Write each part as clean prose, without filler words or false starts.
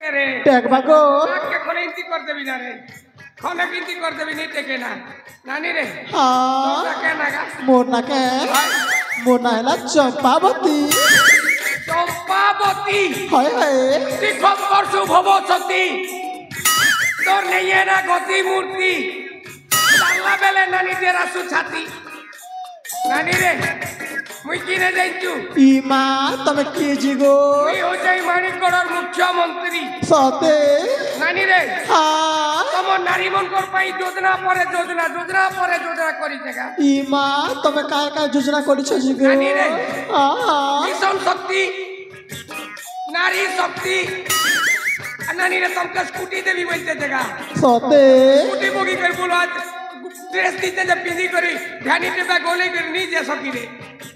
Take भागो के खने इंती कर देबी ना रे खने इंती कर देबी नहीं टेके ना नानी रे हाँ तो के नागा मोरना के मोरना है ना चंपावती चंपावती हाय हाय दिगंबर शुभवती तोर नहीं है ना गति मूर्ति लाला बेले नानी तेरा सुछाती नानी रे मुई किने जाइचु इमा तमे केजी गो मुई हो जाई माणिकगढ़र मुख्यमंत्री सते नानी रे हाँ तम नारी मनकर पाई योजना परे योजना करी जगह इमा तमे काय काय योजना करिछ जी गो नानी रे हाँ मिशन शक्ति नारी शक्ति नानी रे तुमको स्कूटी देवी बोलते जगह सते स्कूटी बोगी कर बोलो आज ड्रेस दीते जब पिंदी करी ध्यानी टेबा गोले कर नहीं जे सकी रे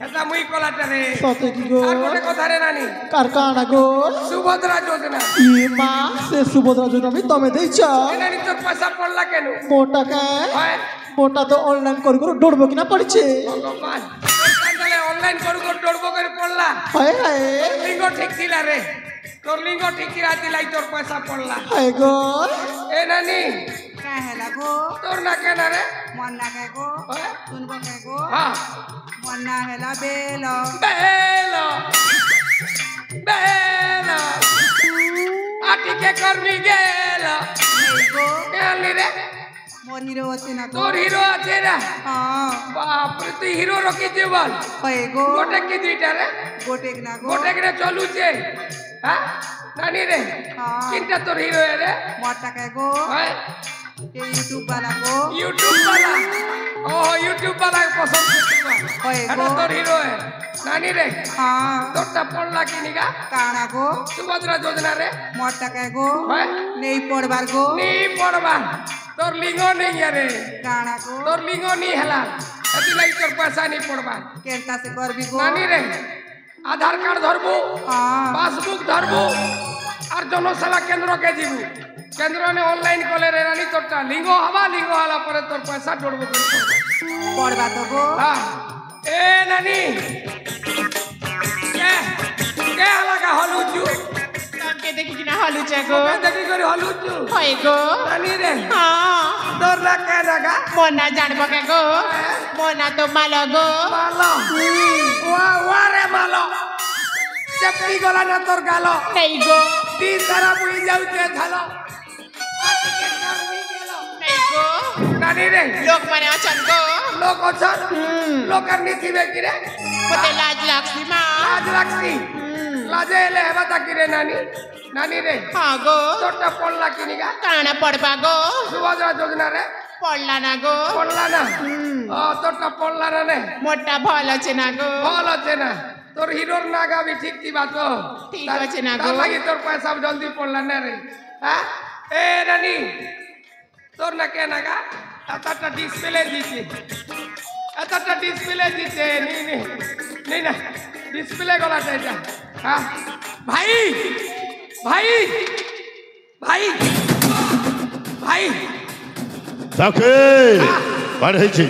ऐसा मुई कोलाटे रे सते की गो और कोटे कथा रे नानी कारखाना गो सुभद्रा योजना इमा से सुभद्रा योजना भी तमे देइछ नानी तोर पैसा पड़ला केनु मोटा के हाय मोटा तो ऑनलाइन करू डोडबो किना पड़छे भगवान कांदले ऑनलाइन करू डोडबो कर पड़ला हाय हाय लिंगो ठीक थिला रे तोर लिंगो ठीक थिला दिलाई तोर पैसा पड़ला हाय गो ए नानी काहेला गो तोर ना केना रे मन लागे गो सुनबो के गो हां मन ना हेला बेलो बेलो बेलो आटी के कर्मी गेलो नहीं गो नानी रे मोर हीरो আছে না গো तोर हीरो আছে रे हां बाप रे तू हीरो रखी देवल হয় গো गोटे की दुईटा रे গোটেক না গো गोटे के चलू छे हां नानी रे हां किनटा तोर हीरो है रे मोटा के गो हाय ये यूट्यूब वाला गो यूट्यूब वाला ओ यूट्यूब वाला पसंद करता হয় है গো तोर हीरो है नानी रे हां तोरटा पड़ला किनिगा কানা গো सुभद्रा योजना रे মোটা কে গো हाय নেই পড়বার গো नहीं पड़बा तोर लिंगो नहीं है रे কানা গো तोर लिंगो नहीं हला अति लाई तोर पैसा नहीं पड़बा কেনটা সে করবি গো नानी रे आधार कार्ड धरबू हां पासबुक धरबू और जनसेवा केंद्र के जीवू केंद्र ने ऑनलाइन कले रे रानी तोरटा लिंगो हाला परे तोर पैसा जोड़बू कर পড়বা তো গো हां ए नानी के लगा हलुचू तमके देखि किना हलुच गो देखि करी हलुचू होय गो नानी रे हां तोर ना के लगा मोना जानबो के गो मोना तो मालो गो मालो वा रे मालो चप्पी गला ना तोर गालो नहीं गो ती सारा बुई जाऊ के थालो आटी के कर्मी गेलो नहीं गो नानी रे लोक माने अछन गो लोक अछन लोक करनी थीबे कि रे मते लाज लागसी मा लाज लागसी लाजे ले हेबा ताकि रे नानी नानी रे हां गो तोटा पड़ला किनिगा काना पड़बा गो सुभद्रा योजना रे पड़ला ना गो पड़ला ना तोटा पड़ला ना रे मोटा भल আছে না গো भल আছে ना तोर हीरोर नागा भी ठीक थी बात हो ठीक আছে না গো लगी तोर पैसा जल्दी पड़ला ना रे हां ए नानी तोर ना के नागा आता डिस्प्ले दीचे आता डिस्प्ले दीचे नहीं ना डिस्प्ले गला जाए हां भाई भाई भाई भाई ताके पढ़ै छी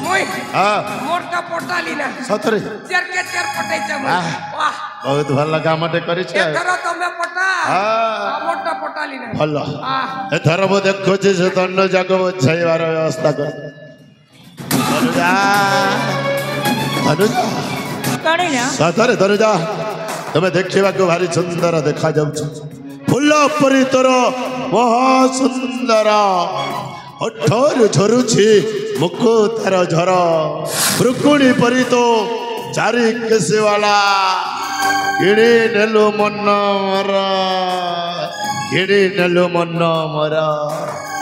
मोय हां मोरटा पटाली ना सतरे चेर के चेर पटाई छ वाह बहुत भल काम करि छै एथर तमे पटा हां मोरटा पटाली ना भल हां एथर मो देखो जे से दंड जाको छाइबार व्यवस्था कर अनुजा अनुजा कणिना सतरे तनुजा तमे देखिबा को भारी सुंदर देखा जाउ फूल परी तोर महा सुंदर ओठर झरुछि मुको तार झर रुकुणी परी तो चारि केसे वाला किणी नेलु मन मरा किणी नेलु मन मरा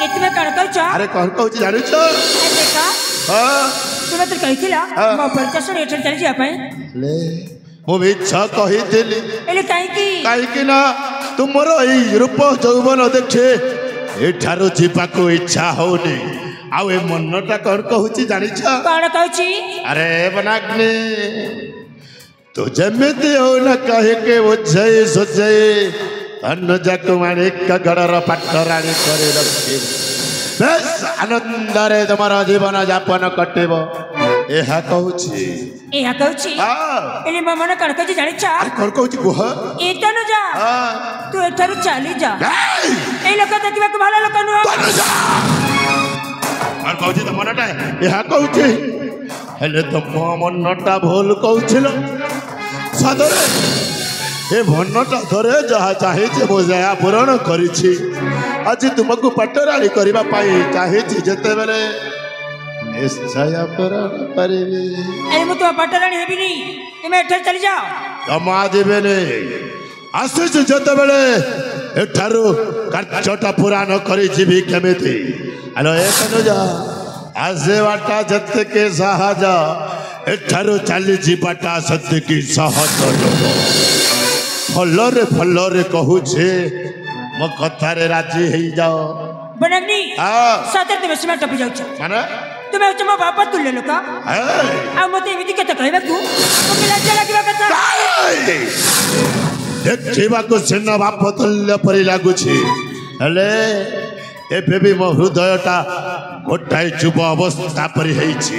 एतमे कण कहछ अरे कौन कहू जानि छ देखा हां तुमे तो कहिथिला मो परिचय एठन चली जा पई ले मु इच्छा कहिथिली एले काई कि ना तुमर ई रूप यौवन देखे एठारो जीवाको इच्छा होनी आउ ए मनटा कौन कहूची जानी छ कण कहूची अरे बनाग्नि तो जमिति हो न कहे के बुझई सोचई अन्न जाको माणिक गडर पाटराणी करे रखी बेस आनंद रे तुम्हारा जीवन यापन कटेब एहा कहूची एहा कहूची हां एले मन कण कहूची जानी छ अरे कौन कहूची गुह एतनो जा हाँ। तू एठारु चली जा এই! এই লোক দেখিବାକୁ ভালো লোক নুহ ତନୁଜା! আর କହୁଛି ତ ମନଟା ଏହା କହୁଛି ହେଲେ ତମ ମନଟା ଭୁଲ କହୁছিল ସଦରେ ଏ ମନଟା ଥରେ ଯାହା ଚାହିଁଛି ମୁଁ ଯାହା ପୂରଣ କରିଛି ଆଜି ତୁମକୁ ପାଟରାଣୀ କରିବା ପାଇଁ ଚାହିଁଛି ଯେତେବେଳେ ନିଶ୍ଚୟ ପୂରଣ କରିବି এই মু তো পাটরানি হেবিনি তুমি এঠারু চলি যাও ଜମା ଯିବେନି ଆସିଛି ଯେତେବେଳେ ଏଠାରୁ କାର୍ଯ୍ୟଟା ପୂରା ନ କରି ଯିବି କେମିତି ଆଲୋ ଏ ତନୁଜା ଆସିବାଟା ଯେତିକି ସହଜ ଏଠାରୁ ଚାଲିଯିବାଟା ସେତିକି ସହଜ ନୁହଁ ଭଲରେ ଭଲରେ କହୁଛି ମୋ କଥାରେ ରାଜି ହେଇଯାଅ বনাগ্নি ହଁ সତରେ তুমি সীমা টপি যাচ্ছ ମାନେ তুমি হচ্ছে ମୋ ବାପା ତୁଲ୍ୟ ଲୋକ ଏଇ! ଆଉ ମତେ ଏମିତି କେତେ କହିବାକୁ ମୋତେ ଲଜ୍ଜା ଲାଗିବା କଥା ଏଇ! ଦେଖିବାକୁ ସିନା ବାପ ତୁଲ୍ୟ ପରି ଲାଗୁଛି ହେଲେ ଏବେ ବି ମୋ ହୃଦୟଟା ଗୋଟାଏ ଯୁବ ଅବସ୍ଥା ପରି ହେଇଛି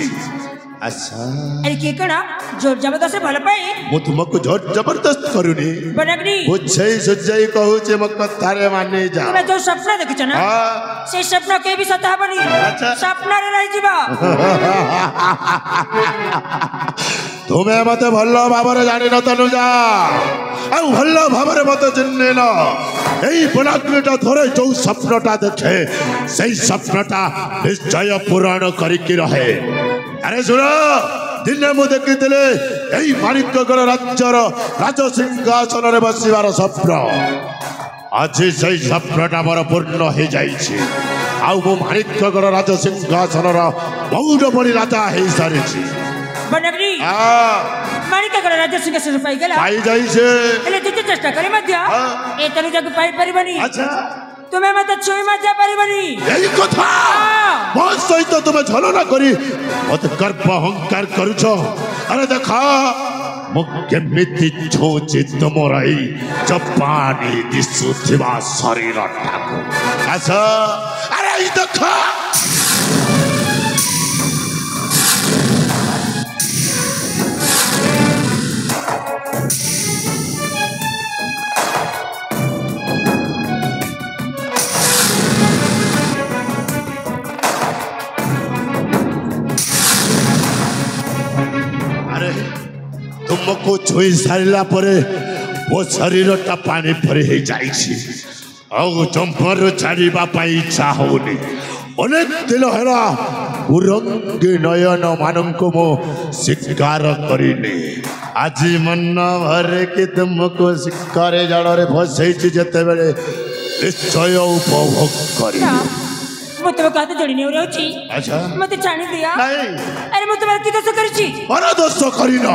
ଆଚ୍ଛା ଆରେ କିଏ କଣ ଜୋର ଜବରଦସ୍ତ ଭଲ ପାଇ ମୁଁ ତୁମକୁ ଜୋର ଜବରଦସ୍ତ କରୁନି ବନାଗ୍ନି ବୁଝେଇ ସୁଝେଇ କହୁଛି ମୋ କଥାରେ ମାନି ଯା তুমি ଯୋଉ ସ୍ୱପ୍ନ ଦେଖିଛ ନା ହଁ। সেই স্বপ্ন কেউ ବି ସତ ହବନି আচ্ছা। ସ୍ୱପ୍ନରେ ରହିଯିବ ତୁମେ ମତେ ଭଲ ଭାବରେ ଜାଣିନ ତନୁଜା ଆଉ ଭଲ ଭାବରେ ମତେ ଚିହ୍ନିନ ଏଇ ବନାଗ୍ନିଟା ଥରେ ଯୋଉ ସ୍ୱପ୍ନଟା ଦେଖେ ସେଇ ସ୍ୱପ୍ନଟା ନିଶ୍ଚୟ ପୂରଣ କରିକି ରହେ ଆରେ ଶୁଣ ଦିନେ ମୁଁ ଦେଖିଥିଲି ଏଇ ମାଣିକଗଡ଼ ରାଜ୍ୟର ରାଜସିଂହାସନରେ ବସିବାର ସ୍ୱପ୍ନ ଆଜି ସେଇ ସ୍ୱପ୍ନଟା ମୋର ପୂର୍ଣ୍ଣ ହେଇଯାଇଛି ଆଉ ମୁଁ ମାଣିକଗଡ଼ ରାଜସିଂହାସନର ମୌରମଣି ରାଜା ହେଇସାରିଛି ବନାଗ୍ନି ମାଣିକଗଡ଼ ରାଜ୍ୟ ସିଂହାସନ ପାଇଗଲା ପାଇଯାଇଛି ହେଲେ ଯେତେ ଚେଷ୍ଟା କଲେ ମଧ୍ୟ ହଁ। ଏ ତନୁଜାକୁ ପାଇପାରିବନି ଆଚ୍ଛା ତୁମେ ମତେ ଛୁଇଁ ମଧ୍ୟ ପାରିବନି ଏଇ କଥା ହଁ। ମୋ ସହିତ ତୁମେ ଛଳନା କରି ମତେ ଗର୍ବ ଅହଙ୍କାର କରୁଛ ଆରେ ଦେଖ ମୁଁ କେମିତି ଛୁଉଛି ତୁମର ଏଇ ଚପାଣି ଦିଶୁଥିବା ଶରୀରଟାକୁ ଆସ ଆରେ ଏଇ ଦେଖ ଆରେ ତୁମକୁ ଛୁଇଁ ସାରିଲା ପରେ ମୋ ଶରୀରଟା ପାଣି ପରି ହେଇଯାଇଛି ଆଉ ଜମ୍ପରୁ ଛାଡ଼ିବା ପାଇଁ ଇଚ୍ଛା ହଉନି ଅନେକ ଦିନ ହେଲା କୁରଙ୍ଗୀ ନୟନ ମାନଙ୍କୁ ମୁଁ ଶିକାର କରିନି ଆଜି ମନ ଭରିକି ତୁମକୁ ଶିକାରେ ଜାଳରେ ଭସେଇଛି ଯେତେବେଳେ ନିଶ୍ଚୟ ଉପଭୋଗ କରିବି ମୁଁ ତୁମକୁ ହାତ ଯୋଡ଼ି ନେଉ ରହୁଛି ଆଚ୍ଛା ମତେ ଜାଣି ଦିଅ ନାଇଁ ଆରେ ମୁଁ ତୁମର କି ଦୋଷ କରିଛି ମୋର ଦୋଷ କରିନ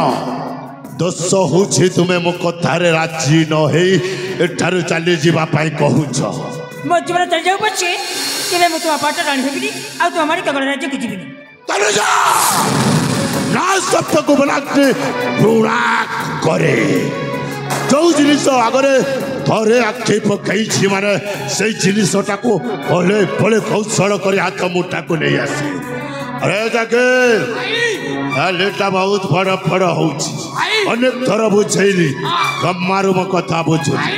ଦୋଷ ହଉଛି ତୁମେ ମୋ କଥାରେ ରାଜି ନ ହେଇ ଏଠାରୁ ଚାଲିଯିବା ପାଇଁ କହୁଛ ମୋ ଜୀବନ ଚାଲିଯାଉ ପଛେ କେବେ ମୁଁ ତୁମ ପାଟରାଣୀ ହେବିନି ଆଉ ତୁମ ମାଣିକଗଡ଼ ରାଜ୍ୟକୁ ଯିବିନି ତନୁଜା ନା ଶବ୍ଦକୁ ବନାଗ୍ନି ଘୃଣା କରେ ଯୋଉ ଜିନିଷ ଆଗରେ ଥରେ ଆଖି ପକେଇଛି ମାନେ ସେଇ ଜିନିଷଟାକୁ ଭଲେ ଭଲେ କୌଶଳ କରି ହାତ ମୁଠାକୁ ନେଇ ଆସେ ଆରେ ଯାକେ ଲେଟା ବହୁତ ଫଡ଼ ଫଡ଼ ହଉଛି ଅନେକ ଥର ବୁଝେଇଲି ଜମାରୁ ମୋ କଥା ବୁଝୁନି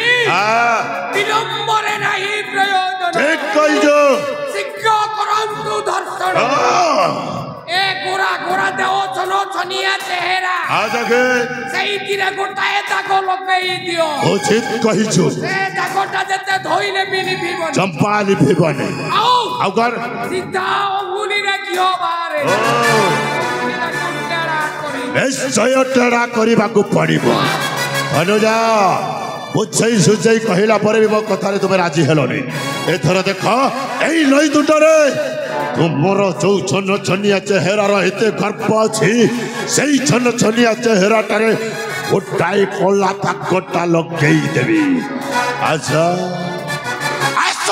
ବିଳମ୍ବରେ ନାହିଁ ପ୍ରୟୋଜନ ଠିକ କହିଛ ଶୀଘ୍ର କରନ୍ତୁ ଦର୍ଶନ ଏ ଗୋରା ଗୋରା ଦେହ ଛନ ଛନିଆ ଚେହେରା ଯାକେ ସେଇଥିରେ ଗୋଟାଏ ଦାଗ ଲଗେଇ ଦିଅ ଉଚିତ କହିଛୁ ସେ ଦାଗଟା ଯେତେ ଧୋଇଲେ ବି ଲିଭିବନି ଚମ୍ପା ଲିଭିବନି ଆଉ କଣ ସିଧା ଅଙ୍ଗୁଳିରେ ଘିଅ ବାହାରେ ନିଶ୍ଚୟ ଟେଡ଼ା କରିବାକୁ ପଡ଼ିବ ଅନୁଜା ବୁଝେଇ ସୁଝେଇ କହିଲା ପରେ ବି ମୋ କଥାରେ ତୁମେ ରାଜି ହେଲନି ଏଥର ଦେଖ ଏଇ ନଈ ତୁଟରେ ତୁମର ଯୋଉ ଛନ ଛନିଆ ଚେହେରାର ଏତେ ଗର୍ବ ଅଛି ସେଇ ଛନ ଛନିଆ ଚେହେରାଟାରେ ଗୋଟାଏ କଳା ତାକଟା ଲଗେଇ ଦେବି ଆଚ୍ଛା ଆସ